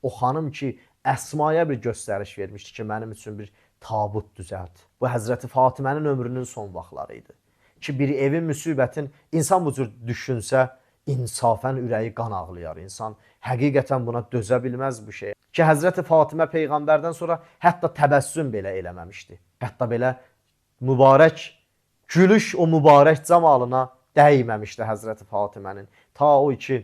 O xanım ki, Əsmaya bir göstəriş vermişdi ki, mənim üçün bir tabut düzəlt. Bu Həzrəti Fatimənin ömrünün son vaxtları idi. Ki, bir evin müsibətin, insan bu cür düşünsə, insafən ürəyi qan ağlayar. İnsan həqiqətən buna dözə bilməz bu şey. Ki, Həzrəti Fatimə Peyğəmbərdən sonra hətta təbəssüm belə eləməmişdi. Hətta belə mübarək gülüş o mübarək camalına dəyməmişdi Həzrəti Fatimənin. Ta o ki,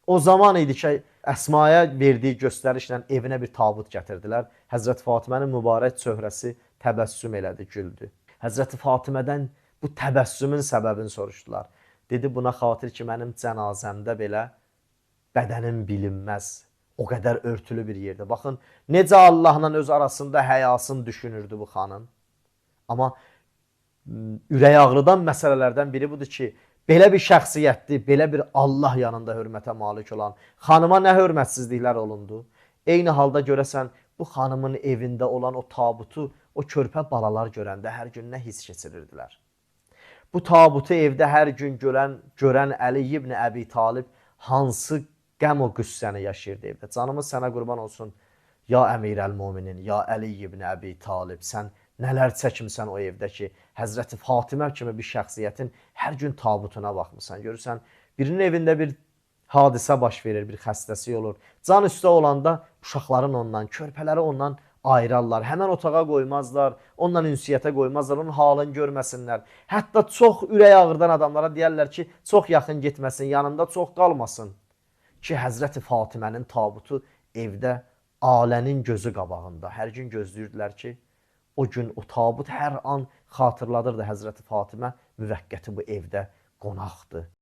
o zaman idi ki, Əsmaya verdiyi göstərişlə evinə bir tabut gətirdilər. Həzrəti Fatimənin mübarək çöhrəsi təbəssüm elədi, güldü. Həzrəti Fatimədən bu təbəssümün səbəbini soruşdular. Dedi, buna xatir ki, mənim cənazəmdə belə bədənim bilinməz. O qədər örtülü bir yerdə. Baxın, necə Allahla öz arasında həyasını düşünürdü bu xanım. Amma ürək ağrıdan məsələlərdən biri budur ki, belə bir şəxsiyyətli, belə bir Allah yanında hörmətə malik olan xanıma nə hörmətsizliklər olundu? Eyni halda görəsən, bu xanımın evində olan o tabutu, o körpə balalar görəndə hər gün nə hiss keçirirdilər? Bu tabutu evdə hər gün görən Əli ibn Əbi Talib hansı qəm o qüssəni yaşayırdı evdə? Canımız sənə qurban olsun, ya Əmirəl-Müminin, ya Əli ibn Əbi Talib, sən nələr çəkimsən o evdə ki, Həzrəti Fatimə kimi bir şəxsiyyətin hər gün tabutuna baxmısan. Görürsən, birinin evində bir hadisə baş verir, bir xəstəsi olur. Can üstə olanda uşaqların ondan, körpələri ondan ayırarlar. Həmən otağa qoymazlar, onunla ünsiyyətə qoymazlar, onun halını görməsinlər. Hətta çox ürək ağırdan adamlara deyərlər ki, çox yaxın getməsin, yanında çox qalmasın. Ki, Həzrəti Fatimənin tabutu evdə alənin gözü qabağında. Hər gün gözləyirdilər ki, o gün o tabut hər an xatırladırdı Həzrəti Fatimə müvəqqəti bu evdə qonaqdır.